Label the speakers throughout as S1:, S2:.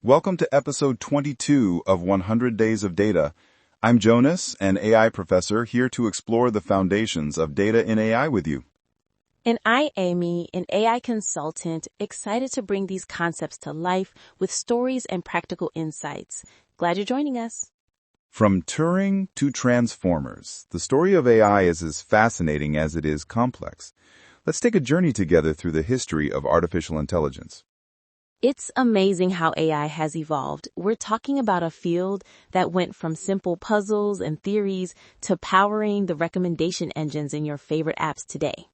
S1: Welcome to episode 22 of 100 Days of Data. I'm Jonas, an AI professor, here to explore the foundations of data in AI with you.
S2: And I, Amy, an AI consultant, excited to bring these concepts to life with stories and practical insights. Glad you're joining us.
S1: From Turing to Transformers, the story of AI is as fascinating as it is complex. Let's take a journey together through the history of artificial intelligence.
S2: It's amazing how AI has evolved. We're talking about a field that went from simple puzzles and theories to powering the recommendation engines in your favorite apps today.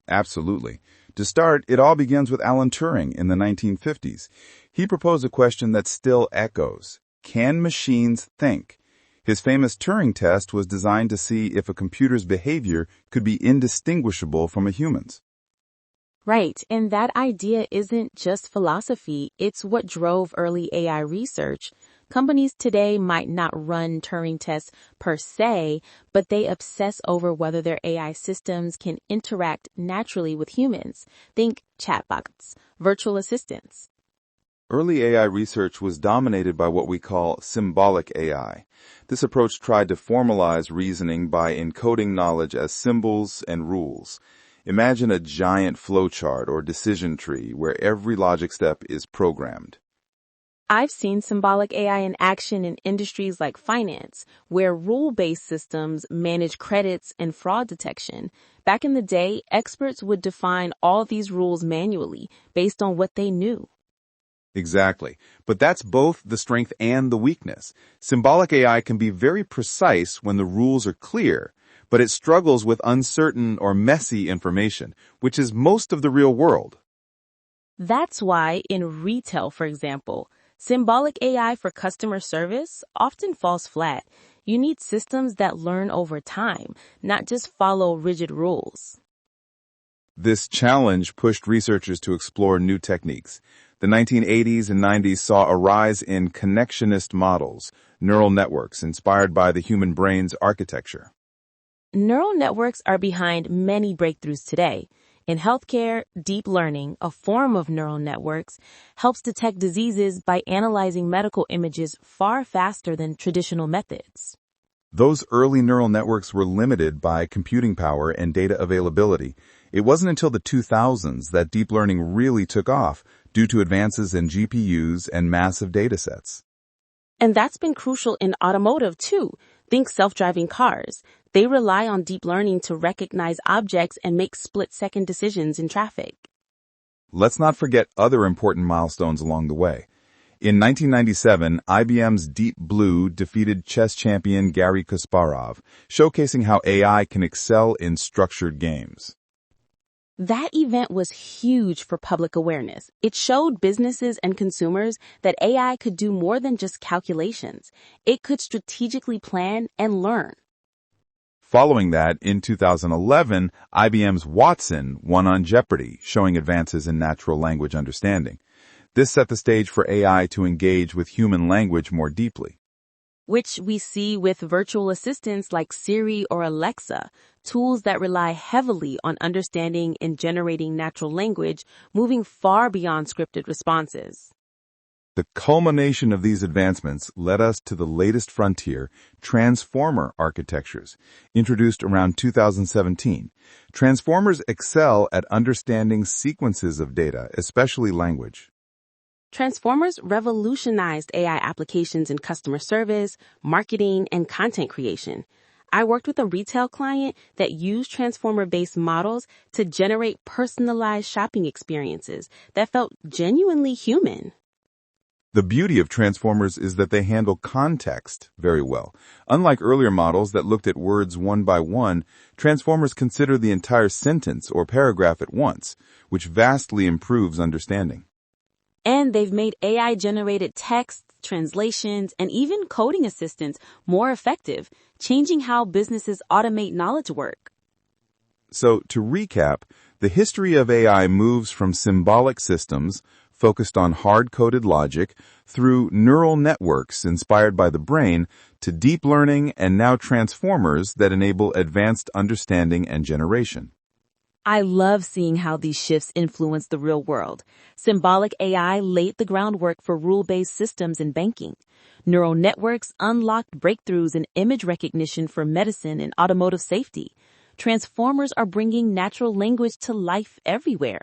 S1: Absolutely. To start, it all begins with Alan Turing in the 1950s. He proposed a question that still echoes. Can machines think? His famous Turing test was designed to see if a computer's behavior could be indistinguishable from a human's.
S2: Right, and that idea isn't just philosophy, it's what drove early AI research. Companies today might not run Turing tests per se, but they obsess over whether their AI systems can interact naturally with humans. Think chatbots, virtual assistants.
S1: Early AI research was dominated by what we call symbolic AI. This approach tried to formalize reasoning by encoding knowledge as symbols and rules. Imagine a giant flowchart or decision tree where every logic step is programmed.
S2: I've seen symbolic AI in action in industries like finance, where rule-based systems manage credits and fraud detection. Back in the day, experts would define all these rules manually based on what they knew.
S1: Exactly. But that's both the strength and the weakness. Symbolic AI can be very precise when the rules are clear, but it struggles with uncertain or messy information, which is most of the real world.
S2: That's why in retail, for example, symbolic AI for customer service often falls flat. You need systems that learn over time, not just follow rigid rules.
S1: This challenge pushed researchers to explore new techniques. The 1980s and 90s saw a rise in connectionist models, neural networks inspired by the human brain's architecture.
S2: Neural networks are behind many breakthroughs today. In healthcare, deep learning, a form of neural networks, helps detect diseases by analyzing medical images far faster than traditional methods.
S1: Those early neural networks were limited by computing power and data availability. It wasn't until the 2000s that deep learning really took off due to advances in GPUs and massive datasets.
S2: And that's been crucial in automotive, too. Think self-driving cars. They rely on deep learning to recognize objects and make split-second decisions in traffic.
S1: Let's not forget other important milestones along the way. In 1997, IBM's Deep Blue defeated chess champion Garry Kasparov, showcasing how AI can excel in structured games.
S2: That event was huge for public awareness. It showed businesses and consumers that AI could do more than just calculations. It could strategically plan and learn.
S1: Following that, in 2011, IBM's Watson won on Jeopardy, showing advances in natural language understanding. This set the stage for AI to engage with human language more deeply.
S2: Which we see with virtual assistants like Siri or Alexa, tools that rely heavily on understanding and generating natural language, moving far beyond scripted responses.
S1: The culmination of these advancements led us to the latest frontier, transformer architectures, introduced around 2017. Transformers excel at understanding sequences of data, especially language.
S2: Transformers revolutionized AI applications in customer service, marketing, and content creation. I worked with a retail client that used transformer-based models to generate personalized shopping experiences that felt genuinely human.
S1: The beauty of transformers is that they handle context very well. Unlike earlier models that looked at words one by one, transformers consider the entire sentence or paragraph at once, which vastly improves understanding.
S2: And they've made AI-generated text, translations, and even coding assistants more effective, changing how businesses automate knowledge work.
S1: So, to recap, the history of AI moves from symbolic systems, focused on hard-coded logic, through neural networks inspired by the brain, to deep learning and now transformers that enable advanced understanding and generation.
S2: I love seeing how these shifts influence the real world. Symbolic AI laid the groundwork for rule-based systems in banking. Neural networks unlocked breakthroughs in image recognition for medicine and automotive safety. Transformers are bringing natural language to life everywhere.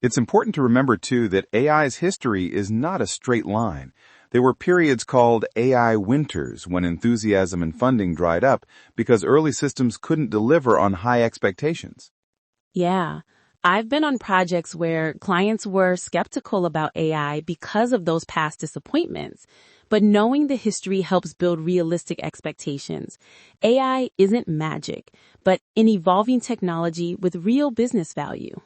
S1: It's important to remember, too, that AI's history is not a straight line. There were periods called AI winters when enthusiasm and funding dried up because early systems couldn't deliver on high expectations.
S2: Yeah, I've been on projects where clients were skeptical about AI because of those past disappointments. But knowing the history helps build realistic expectations. AI isn't magic, but an evolving technology with real business value.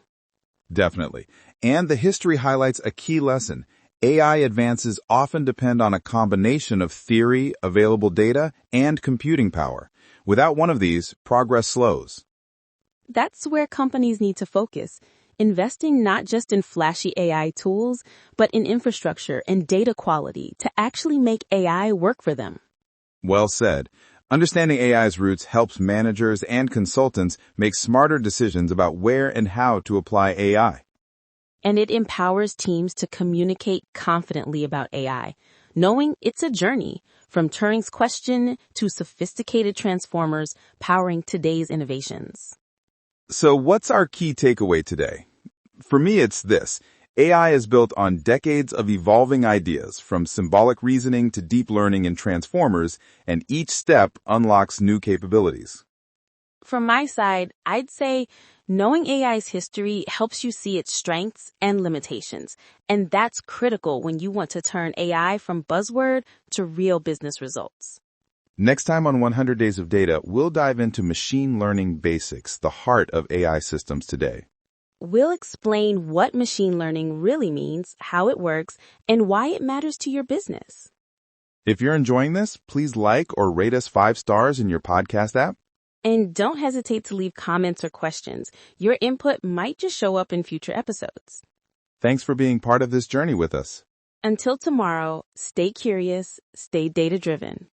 S1: Definitely. And the history highlights a key lesson. AI advances often depend on a combination of theory, available data, and computing power. Without one of these, progress slows.
S2: That's where companies need to focus, investing not just in flashy AI tools, but in infrastructure and data quality to actually make AI work for them.
S1: Well said. Understanding AI's roots helps managers and consultants make smarter decisions about where and how to apply AI.
S2: And it empowers teams to communicate confidently about AI, knowing it's a journey from Turing's question to sophisticated transformers powering today's innovations.
S1: So what's our key takeaway today? For me, it's this. AI is built on decades of evolving ideas, from symbolic reasoning to deep learning and transformers, and each step unlocks new capabilities.
S2: From my side, I'd say knowing AI's history helps you see its strengths and limitations, and that's critical when you want to turn AI from buzzword to real business results.
S1: Next time on 100 Days of Data, we'll dive into machine learning basics, the heart of AI systems today.
S2: We'll explain what machine learning really means, how it works, and why it matters to your business.
S1: If you're enjoying this, please like or rate us 5 stars in your podcast app.
S2: And don't hesitate to leave comments or questions. Your input might just show up in future episodes.
S1: Thanks for being part of this journey with us.
S2: Until tomorrow, stay curious, stay data-driven.